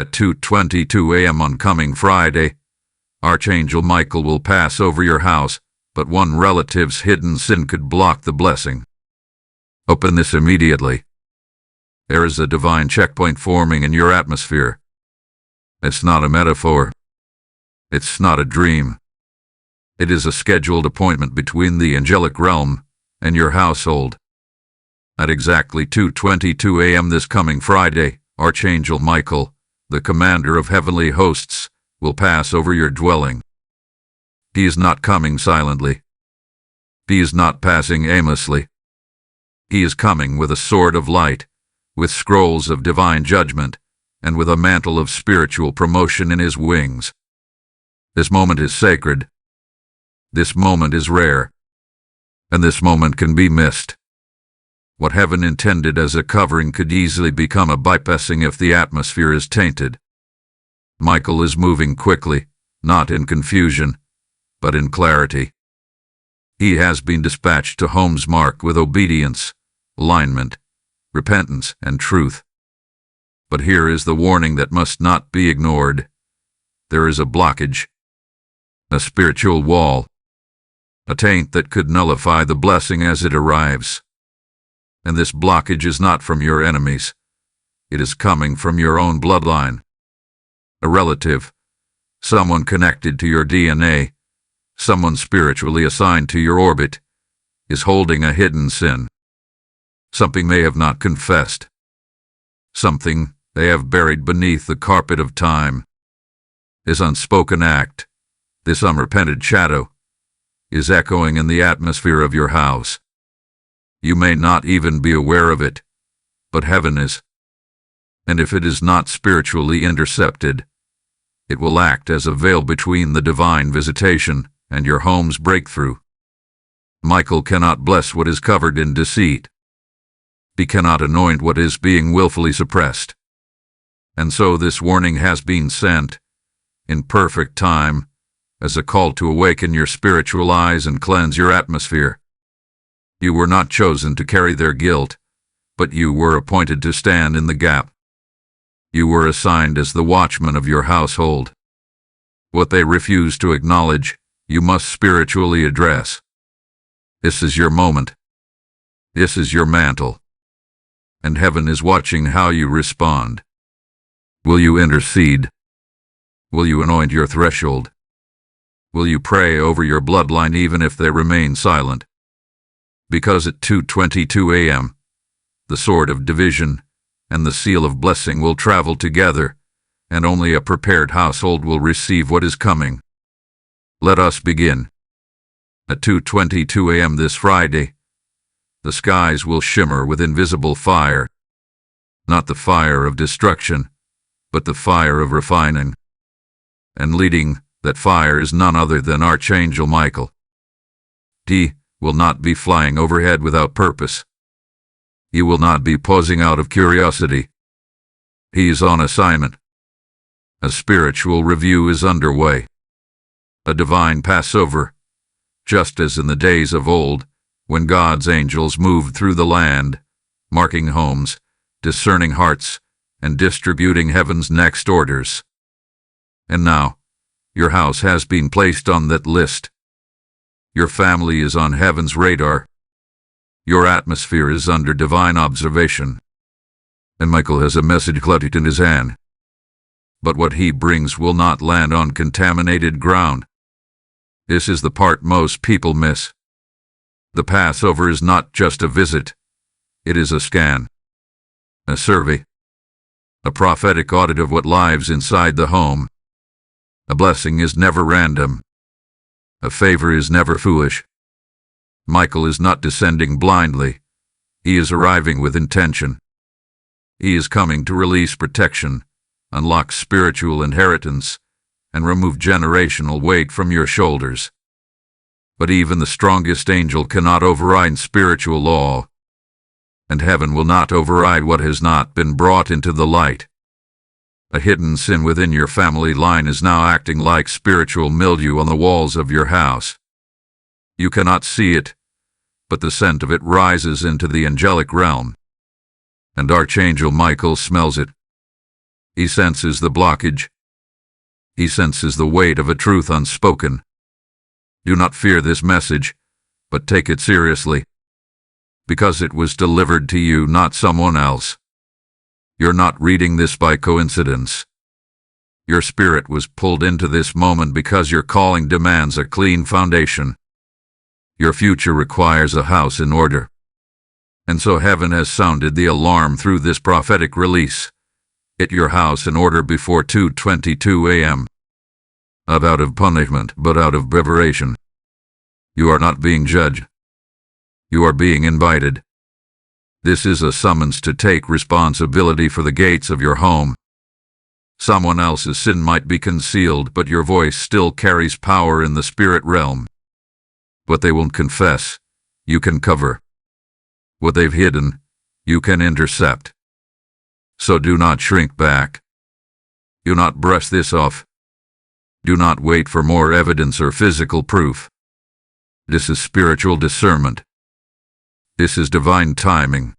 At 2:22 a.m. on coming Friday, Archangel Michael will pass over your house, but one relative's hidden sin could block the blessing. Open this immediately. There is a divine checkpoint forming in your atmosphere. It's not a metaphor. It's not a dream. It is a scheduled appointment between the angelic realm and your household. At exactly 2:22 a.m. this coming Friday, Archangel Michael, the commander of heavenly hosts, will pass over your dwelling. He is not coming silently. He is not passing aimlessly. He is coming with a sword of light, with scrolls of divine judgment, and with a mantle of spiritual promotion in his wings. This moment is sacred. This moment is rare. And this moment can be missed. What heaven intended as a covering could easily become a bypassing if the atmosphere is tainted. Michael is moving quickly, not in confusion, but in clarity. He has been dispatched to homes marked with obedience, alignment, repentance, and truth. But here is the warning that must not be ignored. There is a blockage, a spiritual wall, a taint that could nullify the blessing as it arrives. And this blockage is not from your enemies. It is coming from your own bloodline. A relative, someone connected to your DNA, someone spiritually assigned to your orbit, is holding a hidden sin. Something they have not confessed. Something they have buried beneath the carpet of time. This unspoken act, this unrepented shadow, is echoing in the atmosphere of your house. You may not even be aware of it, but heaven is. And if it is not spiritually intercepted, it will act as a veil between the divine visitation and your home's breakthrough. Michael cannot bless what is covered in deceit. He cannot anoint what is being willfully suppressed. And so this warning has been sent, in perfect time, as a call to awaken your spiritual eyes and cleanse your atmosphere. You were not chosen to carry their guilt, but you were appointed to stand in the gap. You were assigned as the watchman of your household. What they refuse to acknowledge, you must spiritually address. This is your moment. This is your mantle. And heaven is watching how you respond. Will you intercede? Will you anoint your threshold? Will you pray over your bloodline even if they remain silent? Because at 2:22 a.m., the sword of division and the seal of blessing will travel together, and only a prepared household will receive what is coming. Let us begin. At 2:22 a.m. this Friday, the skies will shimmer with invisible fire, not the fire of destruction, but the fire of refining. And leading that fire is none other than Archangel Michael. He will not be flying overhead without purpose. He will not be pausing out of curiosity. He is on assignment. A spiritual review is underway. A divine Passover, just as in the days of old, when God's angels moved through the land, marking homes, discerning hearts, and distributing heaven's next orders. And now, your house has been placed on that list. Your family is on heaven's radar. Your atmosphere is under divine observation. And Michael has a message clutched in his hand. But what he brings will not land on contaminated ground. This is the part most people miss. The Passover is not just a visit. It is a scan, a survey, a prophetic audit of what lives inside the home. A blessing is never random. A favor is never foolish. Michael is not descending blindly. He is arriving with intention. He is coming to release protection, unlock spiritual inheritance, and remove generational weight from your shoulders. But even the strongest angel cannot override spiritual law, and heaven will not override what has not been brought into the light. A hidden sin within your family line is now acting like spiritual mildew on the walls of your house. You cannot see it, but the scent of it rises into the angelic realm, and Archangel Michael smells it. He senses the blockage. He senses the weight of a truth unspoken. Do not fear this message, but take it seriously, because it was delivered to you, not someone else. You're not reading this by coincidence. Your spirit was pulled into this moment because your calling demands a clean foundation. Your future requires a house in order. And so heaven has sounded the alarm through this prophetic release. Get your house in order before 2:22 a.m. Not out of punishment, but out of preparation. You are not being judged. You are being invited. This is a summons to take responsibility for the gates of your home. Someone else's sin might be concealed, but your voice still carries power in the spirit realm. What they won't confess, you can cover. What they've hidden, you can intercept. So do not shrink back. Do not brush this off. Do not wait for more evidence or physical proof. This is spiritual discernment. This is divine timing.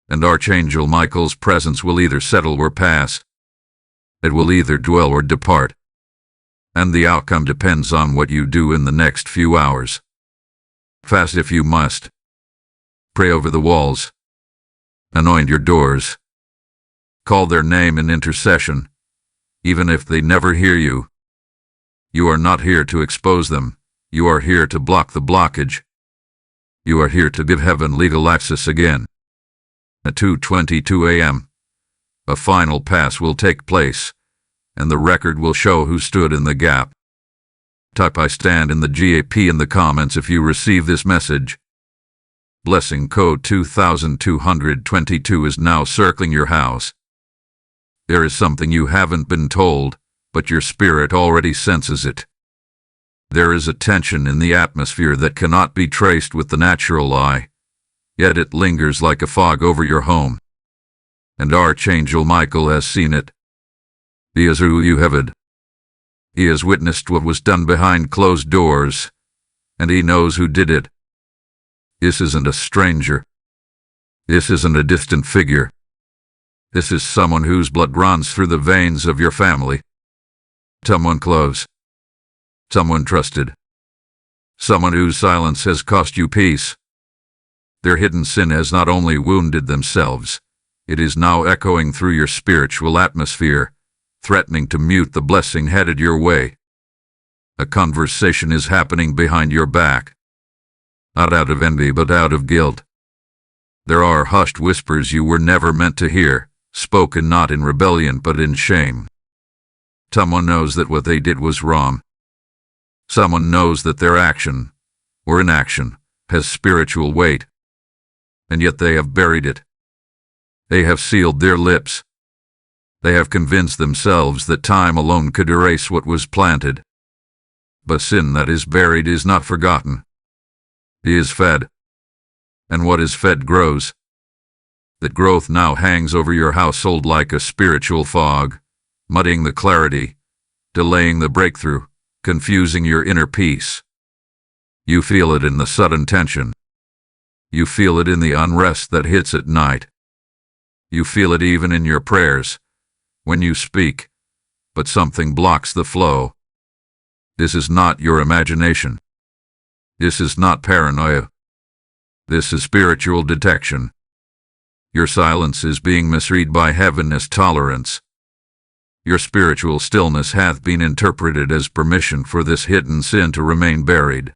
And Archangel Michael's presence will either settle or pass. It will either dwell or depart. And the outcome depends on what you do in the next few hours. Fast if you must. Pray over the walls. Anoint your doors. Call their name in intercession, even if they never hear you. You are not here to expose them. You are here to block the blockage. You are here to give heaven legal access again. At 2:22 a.m., a final pass will take place, and the record will show who stood in the gap. Type "I stand" in the GAP in the comments if you receive this message. Blessing code 2222 is now circling your house. There is something you haven't been told, but your spirit already senses it. There is a tension in the atmosphere that cannot be traced with the natural eye, yet it lingers like a fog over your home. And Archangel Michael has seen it. He is who you have it. He has witnessed what was done behind closed doors, and he knows who did it. This isn't a stranger. This isn't a distant figure. This is someone whose blood runs through the veins of your family. Someone close. Someone trusted. Someone whose silence has cost you peace. Their hidden sin has not only wounded themselves, it is now echoing through your spiritual atmosphere, threatening to mute the blessing headed your way. A conversation is happening behind your back. Not out of envy, but out of guilt. There are hushed whispers you were never meant to hear, spoken not in rebellion but in shame. Someone knows that what they did was wrong. Someone knows that their action, or inaction, has spiritual weight. And yet they have buried it. They have sealed their lips. They have convinced themselves that time alone could erase what was planted. But sin that is buried is not forgotten. It is fed. And what is fed grows. That growth now hangs over your household like a spiritual fog, muddying the clarity, delaying the breakthrough, confusing your inner peace. You feel it in the sudden tension. You feel it in the unrest that hits at night. You feel it even in your prayers, when you speak, but something blocks the flow. This is not your imagination. This is not paranoia. This is spiritual detection. Your silence is being misread by heaven as tolerance. Your spiritual stillness hath been interpreted as permission for this hidden sin to remain buried.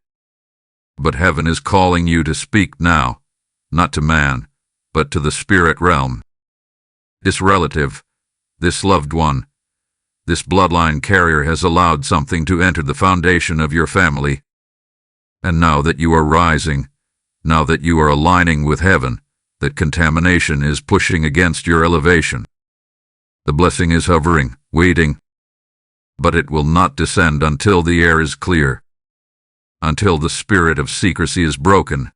But heaven is calling you to speak now, not to man, but to the spirit realm. This relative, this loved one, this bloodline carrier has allowed something to enter the foundation of your family. And now that you are rising, now that you are aligning with heaven, that contamination is pushing against your elevation. The blessing is hovering, waiting. But it will not descend until the air is clear, until the spirit of secrecy is broken.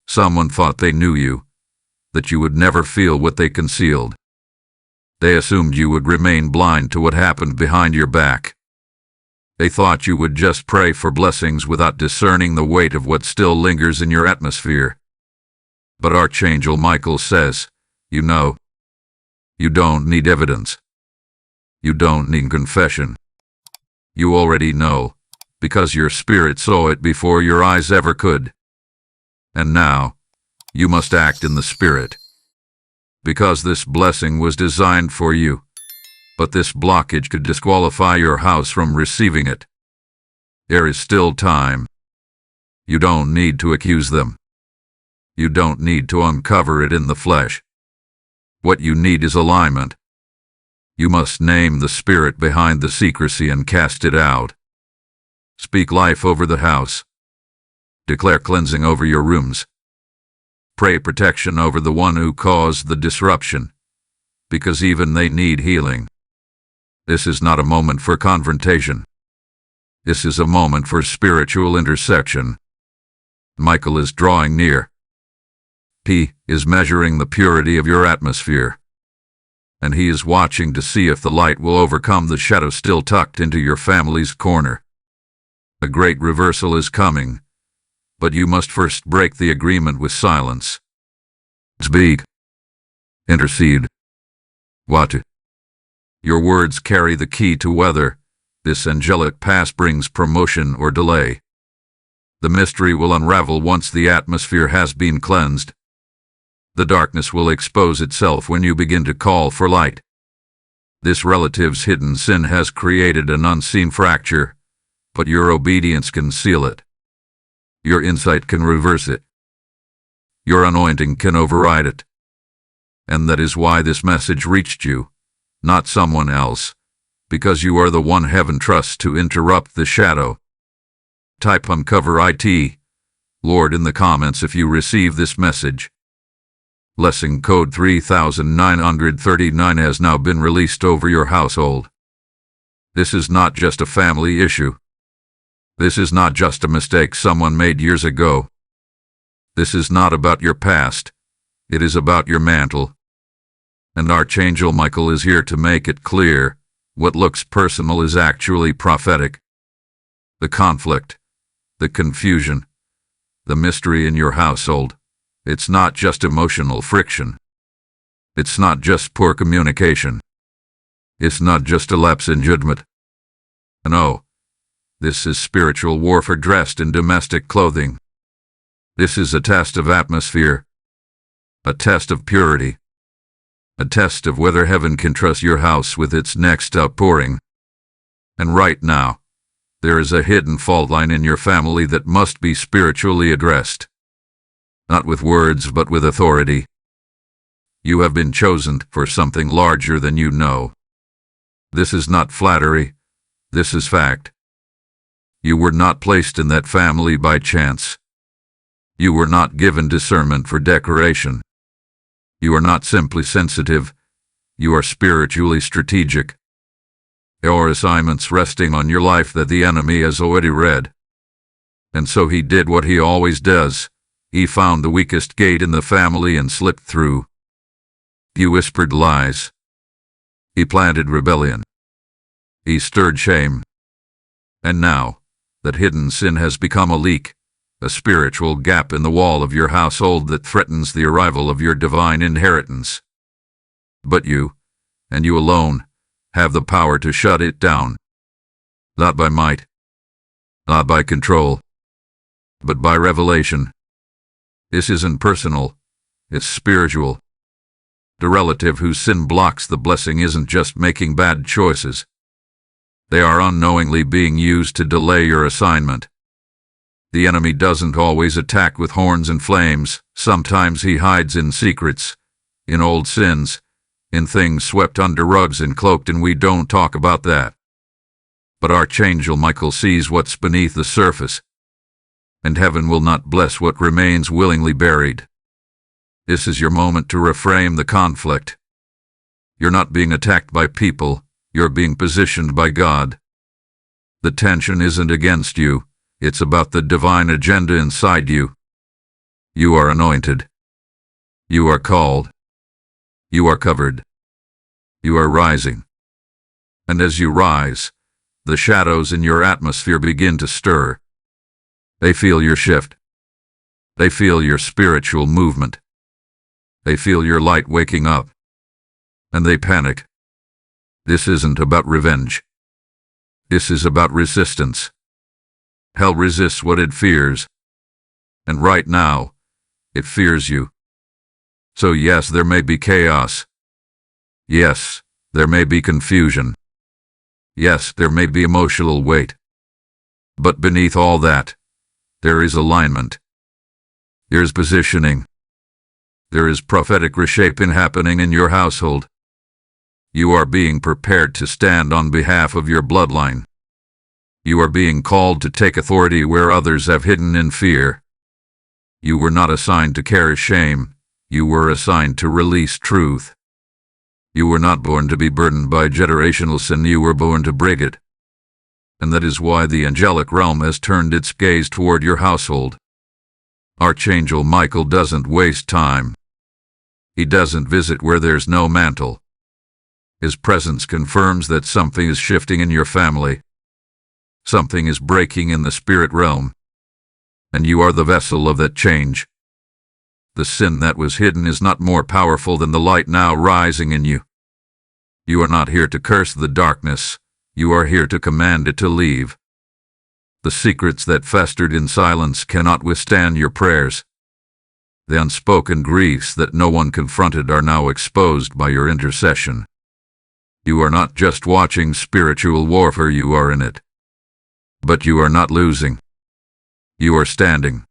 Someone thought they knew you, that you would never feel what they concealed. They assumed you would remain blind to what happened behind your back. They thought you would just pray for blessings without discerning the weight of what still lingers in your atmosphere. But Archangel Michael says, you know. You don't need evidence. You don't need confession. You already know, because your spirit saw it before your eyes ever could. And now, you must act in the spirit. Because this blessing was designed for you, but this blockage could disqualify your house from receiving it. There is still time. You don't need to accuse them. You don't need to uncover it in the flesh. What you need is alignment. You must name the spirit behind the secrecy and cast it out. Speak life over the house. Declare cleansing over your rooms. Pray protection over the one who caused the disruption, because even they need healing. This is not a moment for confrontation. This is a moment for spiritual intersection. Michael is drawing near. He is measuring the purity of your atmosphere. And he is watching to see if the light will overcome the shadow still tucked into your family's corner. A great reversal is coming, but you must first break the agreement with silence. Speak. Intercede. What? Your words carry the key to whether this angelic pass brings promotion or delay. The mystery will unravel once the atmosphere has been cleansed. The darkness will expose itself when you begin to call for light. This relative's hidden sin has created an unseen fracture, but your obedience can seal it. Your insight can reverse it. Your anointing can override it. And that is why this message reached you, not someone else, because you are the one heaven trusts to interrupt the shadow. Type uncover IT, Lord, in the comments if you receive this message. Blessing code 3939 has now been released over your household. This is not just a family issue. This is not just a mistake someone made years ago. This is not about your past. It is about your mantle. And Archangel Michael is here to make it clear, what looks personal is actually prophetic. The conflict, the confusion, the mystery in your household, it's not just emotional friction. It's not just poor communication. It's not just a lapse in judgment. No, this is spiritual warfare dressed in domestic clothing. This is a test of atmosphere, a test of purity, a test of whether heaven can trust your house with its next outpouring. And right now, there is a hidden fault line in your family that must be spiritually addressed. Not with words, but with authority. You have been chosen for something larger than you know. This is not flattery. This is fact. You were not placed in that family by chance. You were not given discernment for decoration. You are not simply sensitive. You are spiritually strategic. Your assignments resting on your life that the enemy has already read. And so he did what he always does. He found the weakest gate in the family and slipped through. He whispered lies. He planted rebellion. He stirred shame. And now, that hidden sin has become a leak, a spiritual gap in the wall of your household that threatens the arrival of your divine inheritance. But you, and you alone, have the power to shut it down. Not by might, not by control, but by revelation. This isn't personal, it's spiritual. The relative whose sin blocks the blessing isn't just making bad choices. They are unknowingly being used to delay your assignment. The enemy doesn't always attack with horns and flames. Sometimes he hides in secrets, in old sins, in things swept under rugs and cloaked, and we don't talk about that. But Archangel Michael sees what's beneath the surface, and heaven will not bless what remains willingly buried. This is your moment to reframe the conflict. You're not being attacked by people, you're being positioned by God. The tension isn't against you. It's about the divine agenda inside you. You are anointed. You are called. You are covered. You are rising. And as you rise, the shadows in your atmosphere begin to stir. They feel your shift. They feel your spiritual movement. They feel your light waking up. and they panic. This isn't about revenge. This is about resistance. Hell resists what it fears. And right now, it fears you. So yes, there may be chaos. Yes, there may be confusion. Yes, there may be emotional weight. But beneath all that, there is alignment. There is positioning. There is prophetic reshaping happening in your household. You are being prepared to stand on behalf of your bloodline. You are being called to take authority where others have hidden in fear. You were not assigned to carry shame. You were assigned to release truth. You were not born to be burdened by generational sin. You were born to break it. And that is why the angelic realm has turned its gaze toward your household. Archangel Michael doesn't waste time. He doesn't visit where there's no mantle. His presence confirms that something is shifting in your family. Something is breaking in the spirit realm. And you are the vessel of that change. The sin that was hidden is not more powerful than the light now rising in you. You are not here to curse the darkness. You are here to command it to leave. The secrets that festered in silence cannot withstand your prayers. The unspoken griefs that no one confronted are now exposed by your intercession. You are not just watching spiritual warfare, you are in it. But you are not losing. You are standing.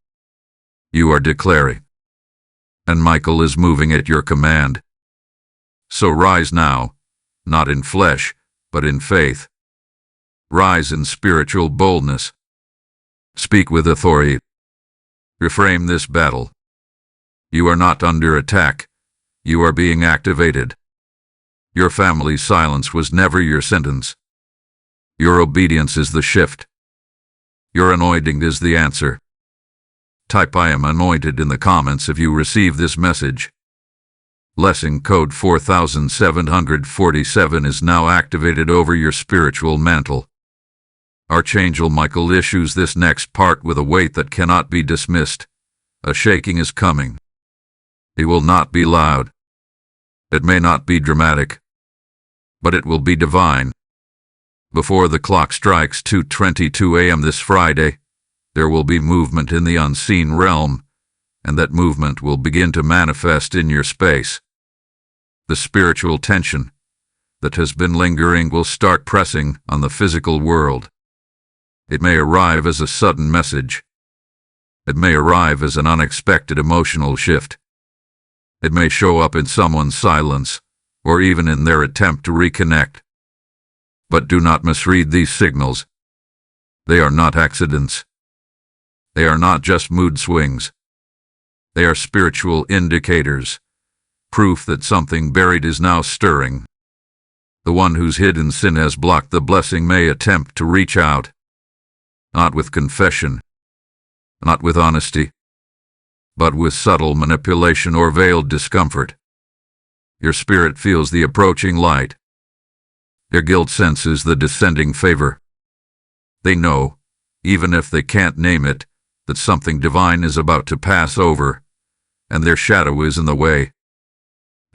You are declaring. And Michael is moving at your command. So rise now, not in flesh, but in faith. Rise in spiritual boldness. Speak with authority. Reframe this battle. You are not under attack. You are being activated. Your family's silence was never your sentence. Your obedience is the shift. Your anointing is the answer. Type "I am anointed" in the comments if you receive this message. Blessing code 4747 is now activated over your spiritual mantle. Archangel Michael issues this next part with a weight that cannot be dismissed. A shaking is coming. It will not be loud. It may not be dramatic. But it will be divine. Before the clock strikes 2:22 a.m. this Friday, there will be movement in the unseen realm, and that movement will begin to manifest in your space. The spiritual tension that has been lingering will start pressing on the physical world. It may arrive as a sudden message. It may arrive as an unexpected emotional shift. It may show up in someone's silence, or even in their attempt to reconnect. But do not misread these signals. They are not accidents. They are not just mood swings. They are spiritual indicators, proof that something buried is now stirring. The one whose hidden sin has blocked the blessing may attempt to reach out. Not with confession, not with honesty, but with subtle manipulation or veiled discomfort. Your spirit feels the approaching light. Your guilt senses the descending favor. They know, even if they can't name it, that something divine is about to pass over, and their shadow is in the way.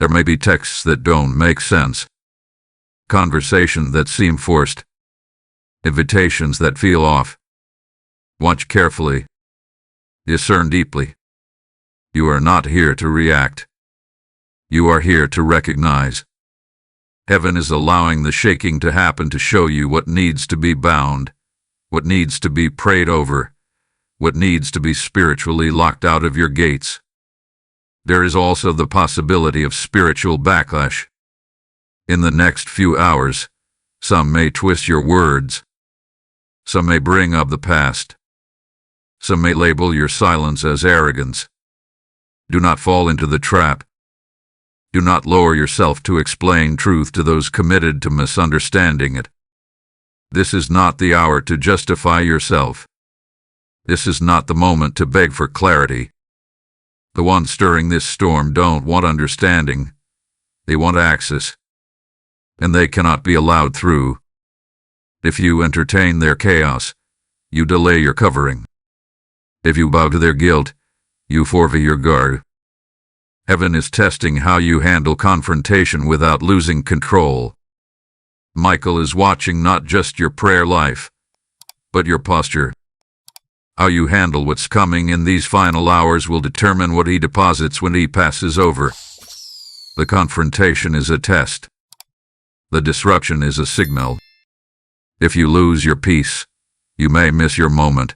There may be texts that don't make sense, conversations that seem forced, invitations that feel off. Watch carefully. Discern deeply. You are not here to react. You are here to recognize. Heaven is allowing the shaking to happen to show you what needs to be bound, what needs to be prayed over, what needs to be spiritually locked out of your gates. There is also the possibility of spiritual backlash. In the next few hours, some may twist your words. Some may bring up the past. Some may label your silence as arrogance. Do not fall into the trap. Do not lower yourself to explain truth to those committed to misunderstanding it. This is not the hour to justify yourself. This is not the moment to beg for clarity. The ones stirring this storm don't want understanding. They want access. And they cannot be allowed through. If you entertain their chaos, you delay your covering. If you bow to their guilt, you forfeit your guard. Heaven is testing how you handle confrontation without losing control. Michael is watching not just your prayer life, but your posture. How you handle what's coming in these final hours will determine what he deposits when he passes over. The confrontation is a test. The disruption is a signal. If you lose your peace, you may miss your moment.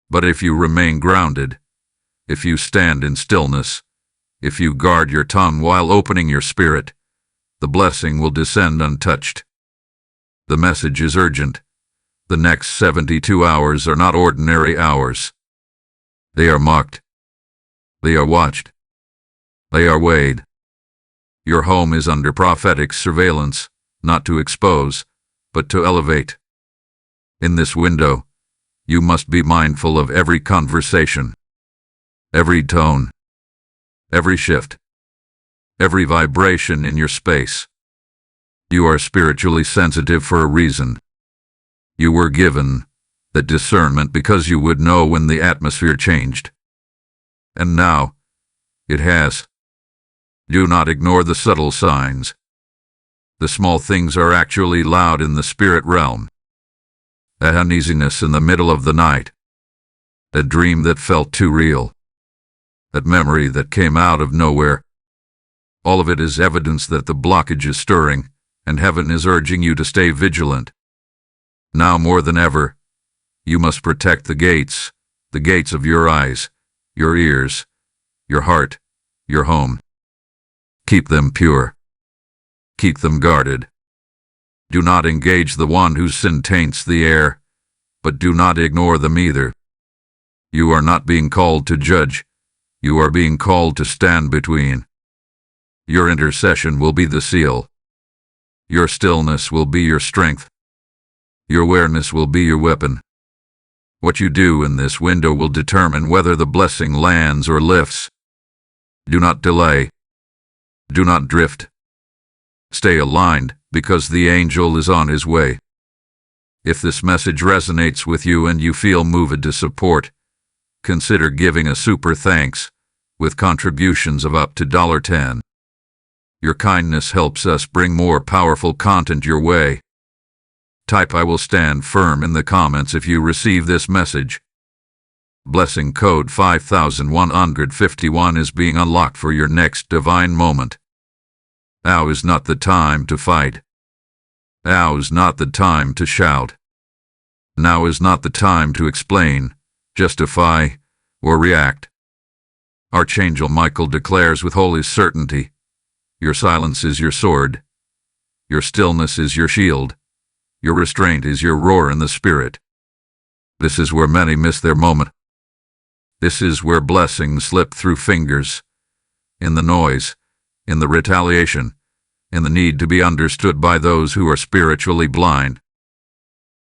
But if you remain grounded, if you stand in stillness, if you guard your tongue while opening your spirit, the blessing will descend untouched. The message is urgent. The next 72 hours are not ordinary hours. They are marked. They are watched. They are weighed. Your home is under prophetic surveillance, not to expose, but to elevate. In this window, you must be mindful of every conversation, every tone, every shift, every vibration in your space. You are spiritually sensitive for a reason. You were given that discernment because you would know when the atmosphere changed. And now, it has. Do not ignore the subtle signs. The small things are actually loud in the spirit realm. That uneasiness in the middle of the night. That dream that felt too real. That memory that came out of nowhere. All of it is evidence that the blockage is stirring, and heaven is urging you to stay vigilant. Now more than ever, you must protect the gates of your eyes, your ears, your heart, your home. Keep them pure. Keep them guarded. Do not engage the one whose sin taints the air, but do not ignore them either. You are not being called to judge. You are being called to stand between. Your intercession will be the seal. Your stillness will be your strength. Your awareness will be your weapon. What you do in this window will determine whether the blessing lands or lifts. Do not delay. Do not drift. Stay aligned, because the angel is on his way. If this message resonates with you and you feel moved to support, consider giving a super thanks with contributions of up to $10. Your kindness helps us bring more powerful content your way. Type "I will stand firm" in the comments if you receive this message. Blessing code 5151 is being unlocked for your next divine moment. Now is not the time to fight. Now is not the time to shout. Now is not the time to explain, justify, or react. Archangel Michael declares with holy certainty, your silence is your sword. Your stillness is your shield. Your restraint is your roar in the spirit. This is where many miss their moment. This is where blessings slip through fingers. In the noise, in the retaliation, in the need to be understood by those who are spiritually blind.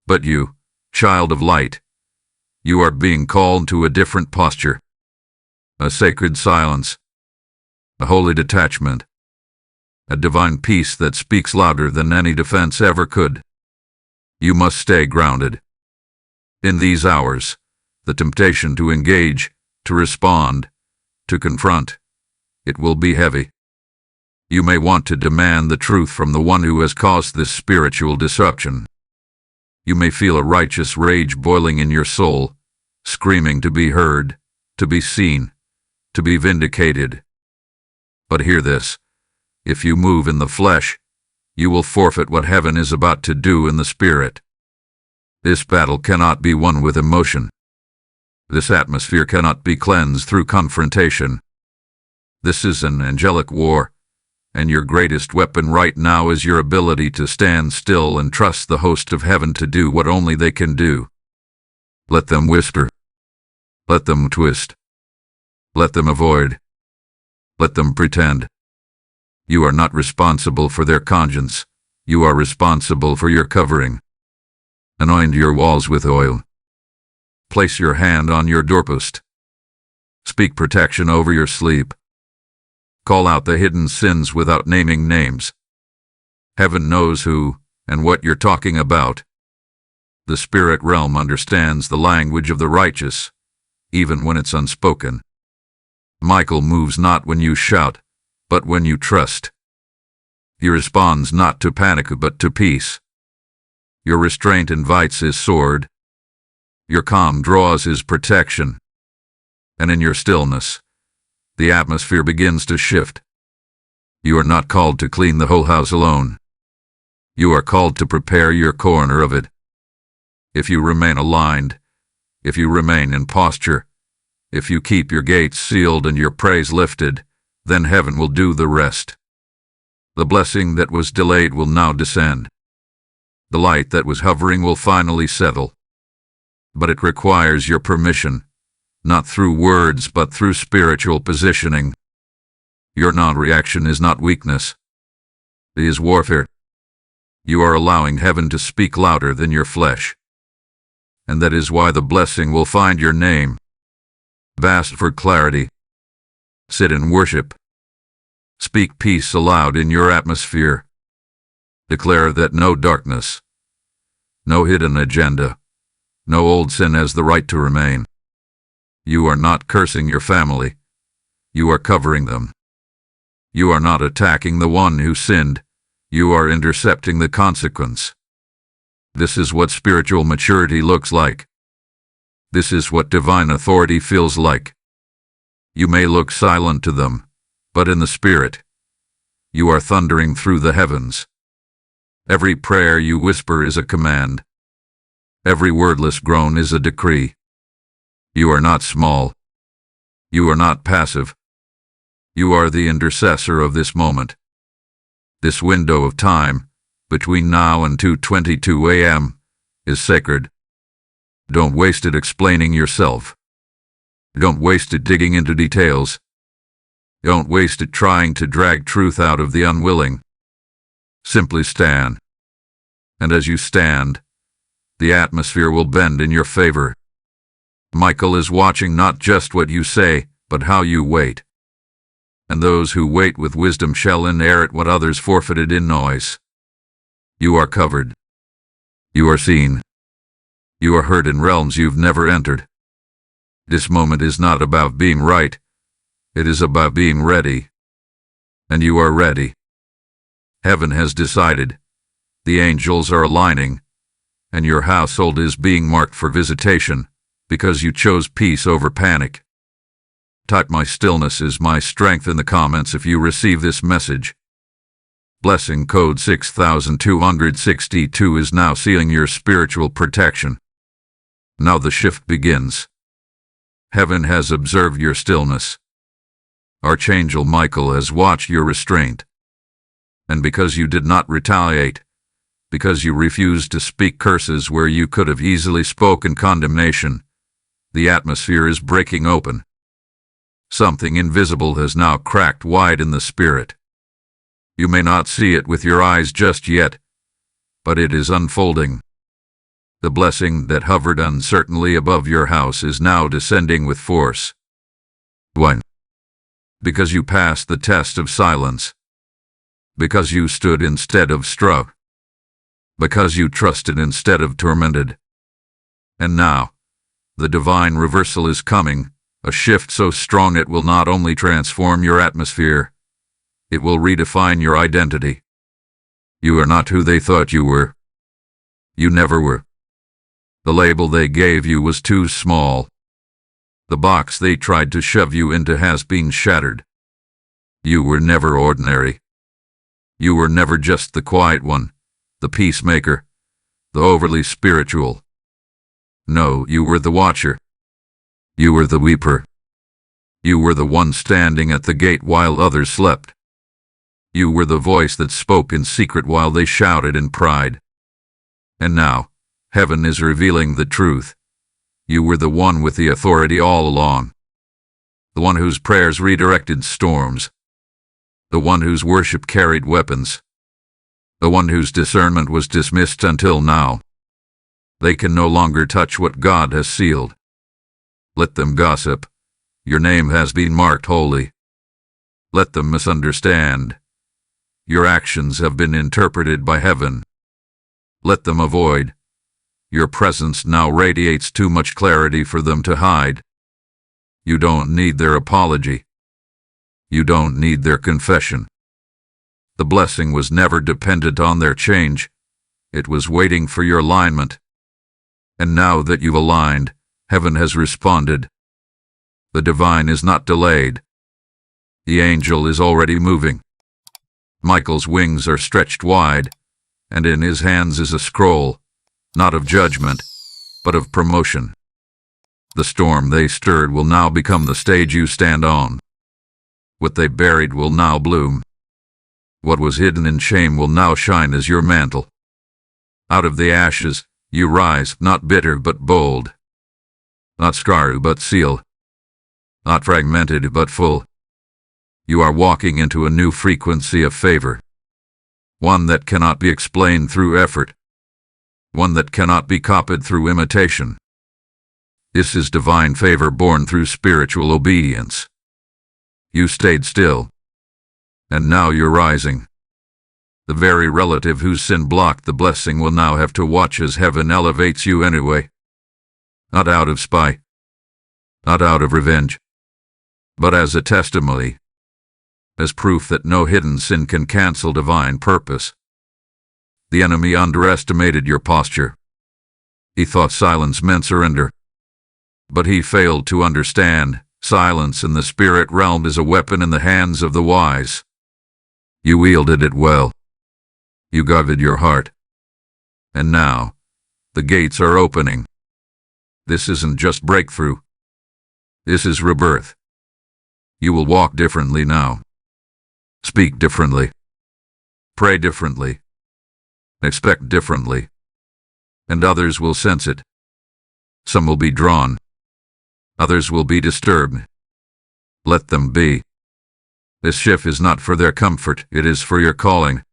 But you, child of light, you are being called to a different posture. A sacred silence. A holy detachment. A divine peace that speaks louder than any defense ever could. You must stay grounded. In these hours, the temptation to engage, to respond, to confront, it will be heavy. You may want to demand the truth from the one who has caused this spiritual disruption. You may feel a righteous rage boiling in your soul, screaming to be heard, to be seen, to be vindicated. But hear this. If you move in the flesh, you will forfeit what heaven is about to do in the spirit. This battle cannot be won with emotion. This atmosphere cannot be cleansed through confrontation. This is an angelic war, and your greatest weapon right now is your ability to stand still and trust the host of heaven to do what only they can do. Let them whisper. Let them twist. Let them avoid. Let them pretend. You are not responsible for their conscience. You are responsible for your covering. Anoint your walls with oil. Place your hand on your doorpost. Speak protection over your sleep. Call out the hidden sins without naming names. Heaven knows who and what you're talking about. The spirit realm understands the language of the righteous, even when it's unspoken. Michael moves not when you shout, but when you trust. He responds not to panic but to peace. Your restraint invites his sword. Your calm draws his protection. And in your stillness, the atmosphere begins to shift. You are not called to clean the whole house alone. You are called to prepare your corner of it. If you remain aligned, if you remain in posture, if you keep your gates sealed and your praise lifted, then heaven will do the rest. The blessing that was delayed will now descend. The light that was hovering will finally settle. But it requires your permission, not through words but through spiritual positioning. Your non-reaction is not weakness. It is warfare. You are allowing heaven to speak louder than your flesh. And that is why the blessing will find your name. Ask for clarity. Sit in worship. Speak peace aloud in your atmosphere. Declare that no darkness, no hidden agenda, no old sin has the right to remain. You are not cursing your family. You are covering them. You are not attacking the one who sinned. You are intercepting the consequence. This is what spiritual maturity looks like. This is what divine authority feels like. You may look silent to them, but in the spirit, you are thundering through the heavens. Every prayer you whisper is a command. Every wordless groan is a decree. You are not small. You are not passive. You are the intercessor of this moment. This window of time, between now and 2:22 a.m., is sacred. Don't waste it explaining yourself. Don't waste it digging into details. Don't waste it trying to drag truth out of the unwilling. Simply stand. And as you stand, the atmosphere will bend in your favor. Michael is watching not just what you say, but how you wait. And those who wait with wisdom shall inherit what others forfeited in noise. You are covered. You are seen. You are heard in realms you've never entered. This moment is not about being right. It is about being ready. And you are ready. Heaven has decided. The angels are aligning. And your household is being marked for visitation, because you chose peace over panic. Type "my stillness is my strength" in the comments if you receive this message. Blessing code 6262 is now sealing your spiritual protection. Now the shift begins. Heaven has observed your stillness. Archangel Michael has watched your restraint. And because you did not retaliate, because you refused to speak curses where you could have easily spoken condemnation, the atmosphere is breaking open. Something invisible has now cracked wide in the spirit. You may not see it with your eyes just yet, but it is unfolding. The blessing that hovered uncertainly above your house is now descending with force. 1. Because you passed the test of silence. Because you stood instead of struck. Because you trusted instead of tormented. And now, the divine reversal is coming, a shift so strong it will not only transform your atmosphere, it will redefine your identity. You are not who they thought you were. You never were. The label they gave you was too small. The box they tried to shove you into has been shattered. You were never ordinary. You were never just the quiet one, the peacemaker, the overly spiritual. No, you were the watcher. You were the weeper. You were the one standing at the gate while others slept. You were the voice that spoke in secret while they shouted in pride. And now, heaven is revealing the truth. You were the one with the authority all along. The one whose prayers redirected storms. The one whose worship carried weapons. The one whose discernment was dismissed until now. They can no longer touch what God has sealed. Let them gossip. Your name has been marked holy. Let them misunderstand. Your actions have been interpreted by heaven. Let them avoid. Your presence now radiates too much clarity for them to hide. You don't need their apology. You don't need their confession. The blessing was never dependent on their change. It was waiting for your alignment. And now that you've aligned, heaven has responded. The divine is not delayed. The angel is already moving. Michael's wings are stretched wide, and in his hands is a scroll, not of judgment, but of promotion. The storm they stirred will now become the stage you stand on. What they buried will now bloom. What was hidden in shame will now shine as your mantle. Out of the ashes, you rise, not bitter but bold. Not scarred but sealed. Not fragmented but full. You are walking into a new frequency of favor. One that cannot be explained through effort. One that cannot be copied through imitation. This is divine favor born through spiritual obedience. You stayed still. And now you're rising. The very relative whose sin blocked the blessing will now have to watch as heaven elevates you anyway. Not out of spite. Not out of revenge. But as a testimony. As proof that no hidden sin can cancel divine purpose. The enemy underestimated your posture. He thought silence meant surrender. But he failed to understand, silence in the spirit realm is a weapon in the hands of the wise. You wielded it well. You guarded your heart. And now, the gates are opening. This isn't just breakthrough. This is rebirth. You will walk differently now. Speak differently. Pray differently. Expect differently. And others will sense it. Some will be drawn. Others will be disturbed. Let them be. This shift is not for their comfort, it is for your calling.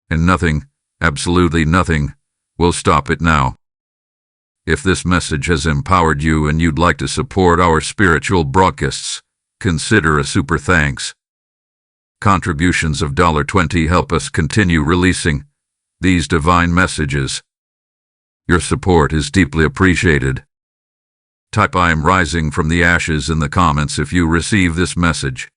And nothing, absolutely nothing, will stop it now. If this message has empowered you and you'd like to support our spiritual broadcasts, consider a super thanks. Contributions of $20 help us continue releasing these divine messages. Your support is deeply appreciated. Type "I am rising from the ashes" in the comments if you receive this message.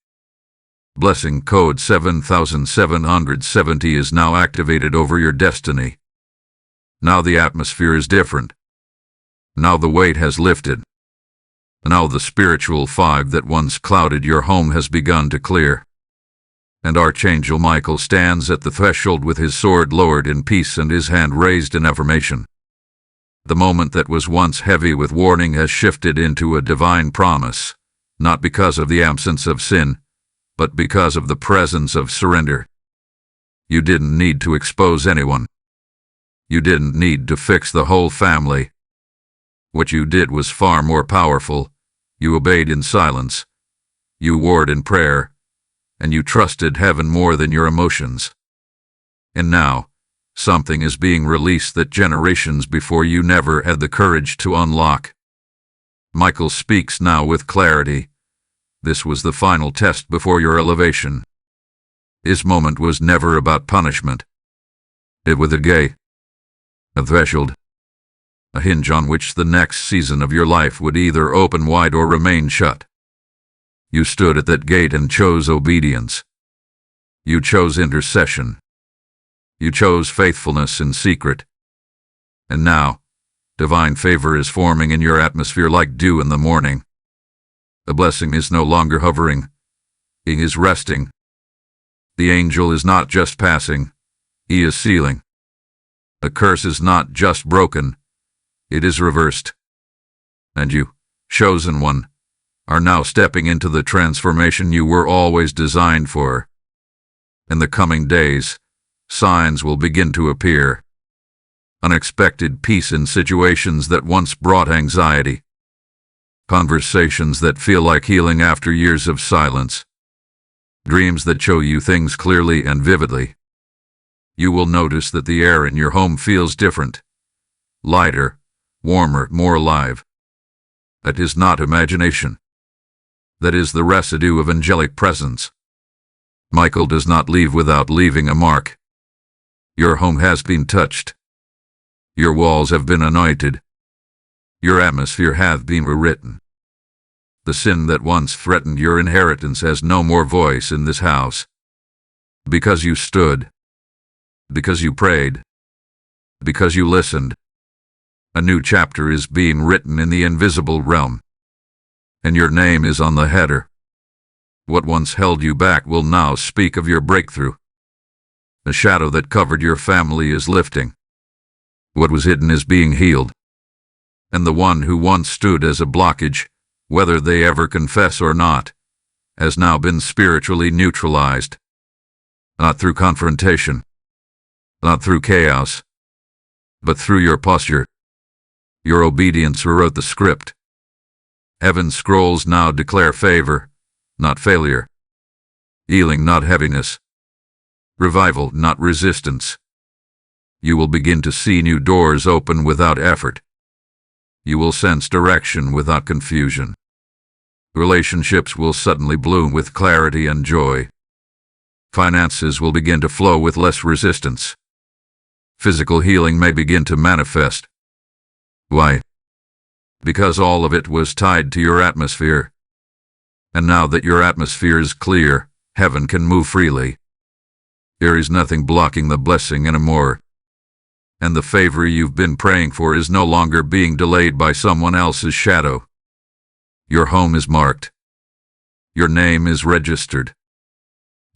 Blessing code 7770 is now activated over your destiny. Now the atmosphere is different. Now the weight has lifted. Now the spiritual fog that once clouded your home has begun to clear. And Archangel Michael stands at the threshold with his sword lowered in peace and his hand raised in affirmation. The moment that was once heavy with warning has shifted into a divine promise, not because of the absence of sin, but because of the presence of surrender. You didn't need to expose anyone. You didn't need to fix the whole family. What you did was far more powerful. You obeyed in silence. You warred in prayer. And you trusted heaven more than your emotions. And now, something is being released that generations before you never had the courage to unlock. Michael speaks now with clarity. This was the final test before your elevation. His moment was never about punishment. It was a gate, a threshold, a hinge on which the next season of your life would either open wide or remain shut. You stood at that gate and chose obedience. You chose intercession. You chose faithfulness in secret. And now, divine favor is forming in your atmosphere like dew in the morning. The blessing is no longer hovering. He is resting. The angel is not just passing. He is sealing. The curse is not just broken. It is reversed. And you, chosen one, are now stepping into the transformation you were always designed for. In the coming days, signs will begin to appear. Unexpected peace in situations that once brought anxiety. Conversations that feel like healing after years of silence. Dreams that show you things clearly and vividly. You will notice that the air in your home feels different. Lighter, warmer, more alive. That is not imagination. That is the residue of angelic presence. Michael does not leave without leaving a mark. Your home has been touched. Your walls have been anointed. Your atmosphere hath been rewritten. The sin that once threatened your inheritance has no more voice in this house. Because you stood, because you prayed, because you listened, a new chapter is being written in the invisible realm, and your name is on the header. What once held you back will now speak of your breakthrough. The shadow that covered your family is lifting. What was hidden is being healed. And the one who once stood as a blockage, whether they ever confess or not, has now been spiritually neutralized. Not through confrontation, not through chaos, but through your posture. Your obedience rewrote the script. Heaven's scrolls now declare favor, not failure. Healing, not heaviness. Revival, not resistance. You will begin to see new doors open without effort. You will sense direction without confusion. Relationships will suddenly bloom with clarity and joy. Finances will begin to flow with less resistance. Physical healing may begin to manifest. Why? Because all of it was tied to your atmosphere. And now that your atmosphere is clear, heaven can move freely. There is nothing blocking the blessing anymore. And the favor you've been praying for is no longer being delayed by someone else's shadow. Your home is marked. Your name is registered.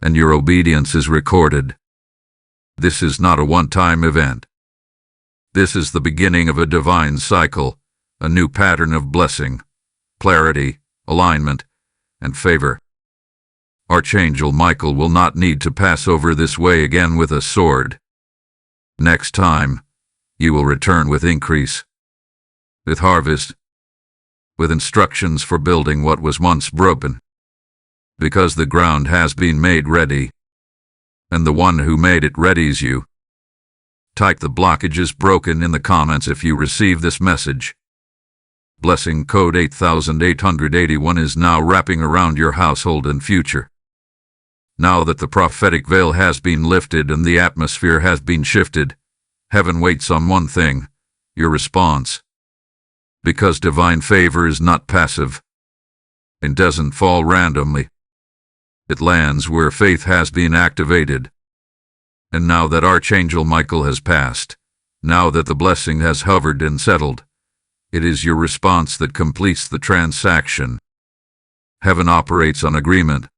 And your obedience is recorded. This is not a one-time event. This is the beginning of a divine cycle, a new pattern of blessing, clarity, alignment, and favor. Archangel Michael will not need to pass over this way again with a sword. Next time, you will return with increase, with harvest, with instructions for building what was once broken. Because the ground has been made ready, and the one who made it readies you. Type "the blockage is broken" in the comments if you receive this message. Blessing code 8881 is now wrapping around your household and future. Now that the prophetic veil has been lifted and the atmosphere has been shifted, heaven waits on one thing: your response. Because divine favor is not passive. It doesn't fall randomly. It lands where faith has been activated. And now that Archangel Michael has passed, now that the blessing has hovered and settled, it is your response that completes the transaction. Heaven operates on agreement.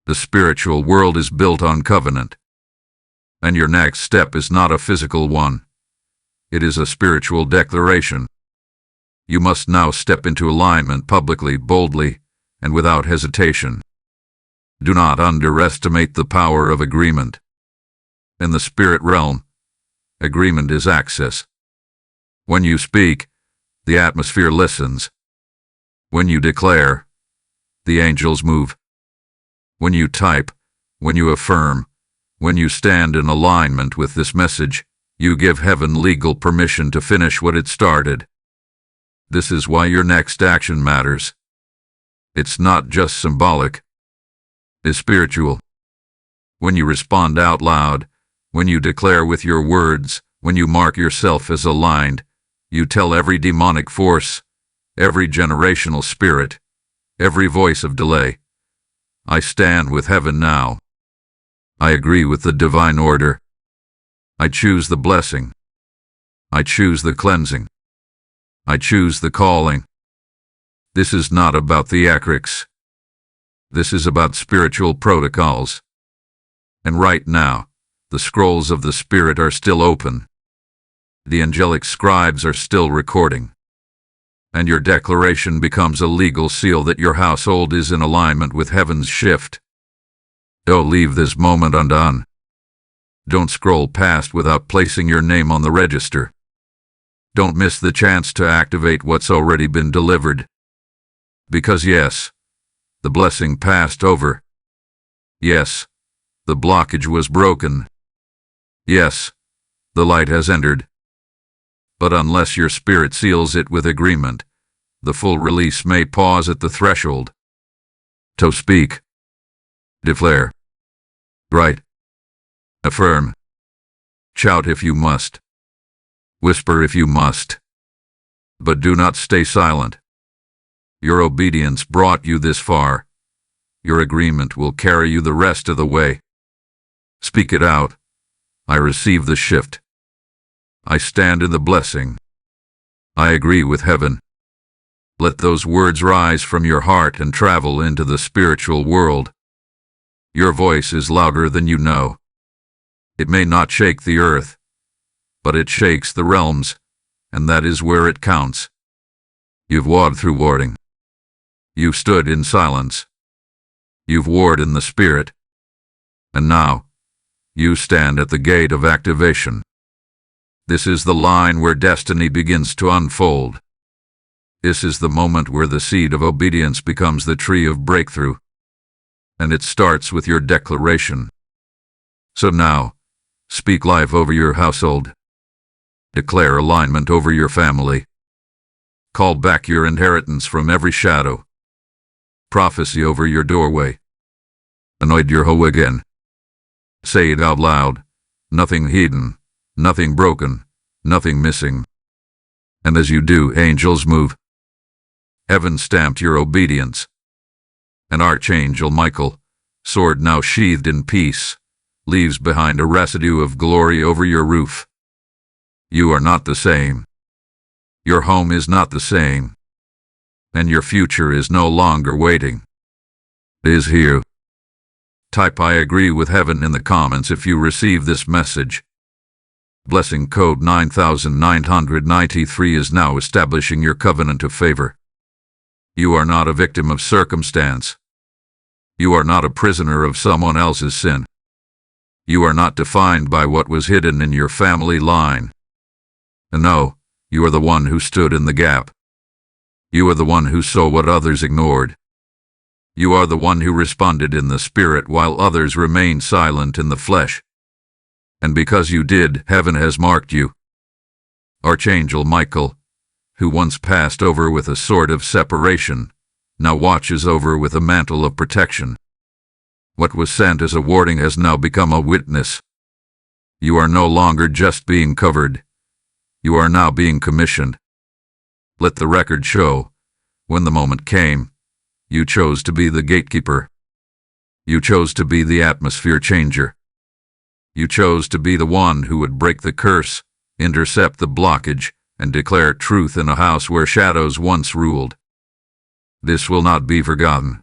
The spiritual world is built on covenant. And your next step is not a physical one. It is a spiritual declaration. You must now step into alignment publicly, boldly, and without hesitation. Do not underestimate the power of agreement. In the spirit realm, agreement is access. When you speak, the atmosphere listens. When you declare, the angels move. When you type, when you affirm, when you stand in alignment with this message, you give heaven legal permission to finish what it started. This is why your next action matters. It's not just symbolic. It's spiritual. When you respond out loud, when you declare with your words, when you mark yourself as aligned, you tell every demonic force, every generational spirit, every voice of delay, I stand with heaven now. I agree with the divine order. I choose the blessing. I choose the cleansing. I choose the calling. This is not about theatrics. This is about spiritual protocols. And right now, the scrolls of the Spirit are still open. The angelic scribes are still recording. And your declaration becomes a legal seal that your household is in alignment with heaven's shift. Don't leave this moment undone. Don't scroll past without placing your name on the register. Don't miss the chance to activate what's already been delivered. Because yes, the blessing passed over. Yes, the blockage was broken. Yes, the light has entered. But unless your spirit seals it with agreement, the full release may pause at the threshold. So speak. Declare. Write. Affirm. Shout if you must. Whisper if you must. But do not stay silent. Your obedience brought you this far. Your agreement will carry you the rest of the way. Speak it out. I receive the shift. I stand in the blessing. I agree with heaven. Let those words rise from your heart and travel into the spiritual world. Your voice is louder than you know. It may not shake the earth, but it shakes the realms, and that is where it counts. You've warred through warding. You've stood in silence. You've warred in the spirit. And now, you stand at the gate of activation. This is the line where destiny begins to unfold. This is the moment where the seed of obedience becomes the tree of breakthrough. And it starts with your declaration. So now, speak life over your household. Declare alignment over your family. Call back your inheritance from every shadow. Prophecy over your doorway. Anoint your hoe again. Say it out loud. Nothing hidden, nothing broken, nothing missing. And as you do, angels move. Heaven stamped your obedience. And Archangel Michael, sword now sheathed in peace, leaves behind a residue of glory over your roof. You are not the same. Your home is not the same. And your future is no longer waiting. It is here. Type I agree with heaven in the comments if you receive this message. Blessing code 9993 is now establishing your covenant of favor. You are not a victim of circumstance. You are not a prisoner of someone else's sin. You are not defined by what was hidden in your family line. No, you are the one who stood in the gap. You are the one who saw what others ignored. You are the one who responded in the spirit while others remained silent in the flesh. And because you did, heaven has marked you. Archangel Michael, who once passed over with a sword of separation, now watches over with a mantle of protection. What was sent as a warning has now become a witness. You are no longer just being covered. You are now being commissioned. Let the record show, when the moment came, you chose to be the gatekeeper. You chose to be the atmosphere changer. You chose to be the one who would break the curse, intercept the blockage, and declare truth in a house where shadows once ruled. This will not be forgotten.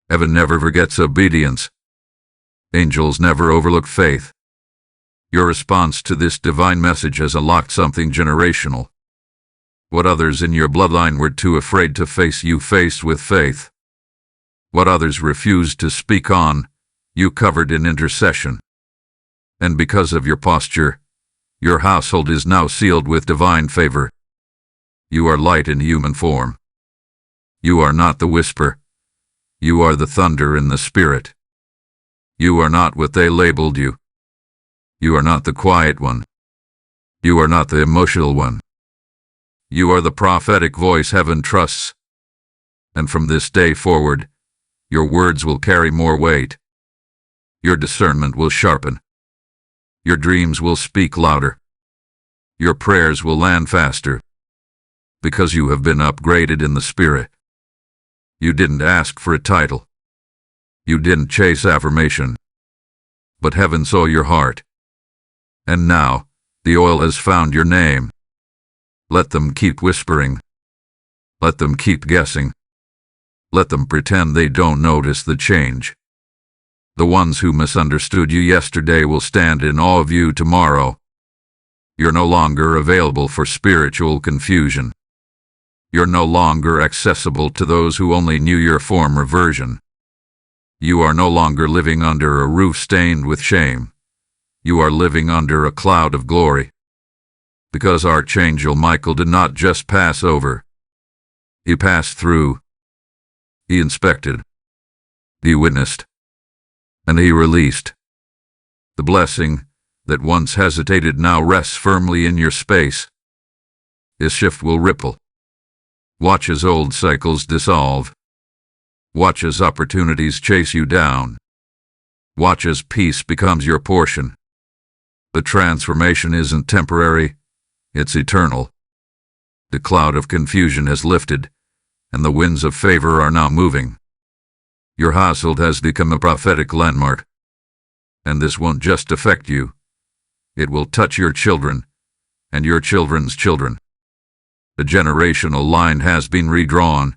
Heaven never forgets obedience. Angels never overlook faith. Your response to this divine message has unlocked something generational. What others in your bloodline were too afraid to face, you faced with faith. What others refused to speak on, you covered in intercession. And because of your posture, your household is now sealed with divine favor. You are light in human form. You are not the whisper. You are the thunder in the spirit. You are not what they labeled you. You are not the quiet one. You are not the emotional one. You are the prophetic voice heaven trusts. And from this day forward, your words will carry more weight. Your discernment will sharpen. Your dreams will speak louder. Your prayers will land faster. Because you have been upgraded in the spirit. You didn't ask for a title. You didn't chase affirmation. But heaven saw your heart. And now, the oil has found your name. Let them keep whispering. Let them keep guessing. Let them pretend they don't notice the change. The ones who misunderstood you yesterday will stand in awe of you tomorrow. You're no longer available for spiritual confusion. You're no longer accessible to those who only knew your former version. You are no longer living under a roof stained with shame. You are living under a cloud of glory. Because Archangel Michael did not just pass over. He passed through. He inspected. He witnessed. And he released. The blessing that once hesitated now rests firmly in your space. This shift will ripple. Watch as old cycles dissolve. Watch as opportunities chase you down. Watch as peace becomes your portion. The transformation isn't temporary. It's eternal. The cloud of confusion has lifted. and the winds of favor are now moving. Your household has become a prophetic landmark. And this won't just affect you. It will touch your children and your children's children. The generational line has been redrawn,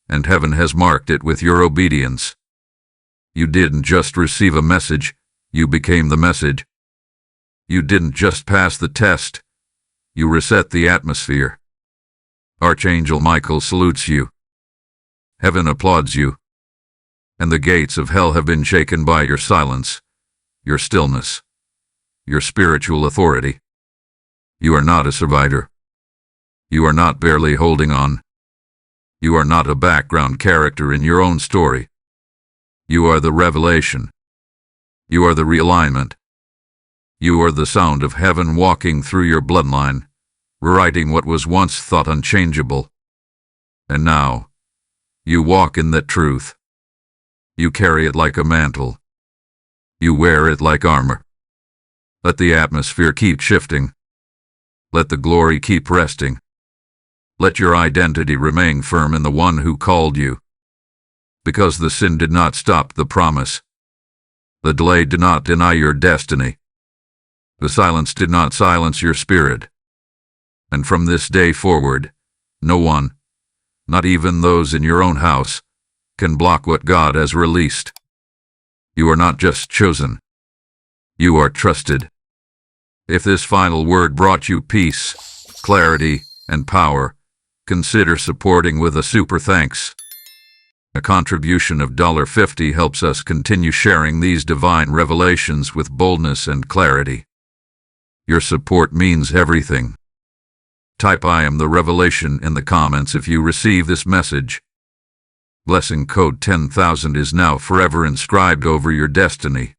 and heaven has marked it with your obedience. You didn't just receive a message, you became the message. You didn't just pass the test, you reset the atmosphere. Archangel Michael salutes you. Heaven applauds you. And the gates of hell have been shaken by your silence, your stillness, your spiritual authority. You are not a survivor. You are not barely holding on. You are not a background character in your own story. You are the revelation. You are the realignment. You are the sound of heaven walking through your bloodline, rewriting what was once thought unchangeable. And now, you walk in that truth. You carry it like a mantle. You wear it like armor. Let the atmosphere keep shifting. Let the glory keep resting. Let your identity remain firm in the one who called you. Because the sin did not stop the promise. The delay did not deny your destiny. The silence did not silence your spirit. And from this day forward, no one, not even those in your own house, can block what God has released. You are not just chosen. You are trusted. If this final word brought you peace, clarity, and power, consider supporting with a super thanks. A contribution of $50 helps us continue sharing these divine revelations with boldness and clarity. Your support means everything. Type "I am the revelation" in the comments if you receive this message. Blessing code 10,000 is now forever inscribed over your destiny.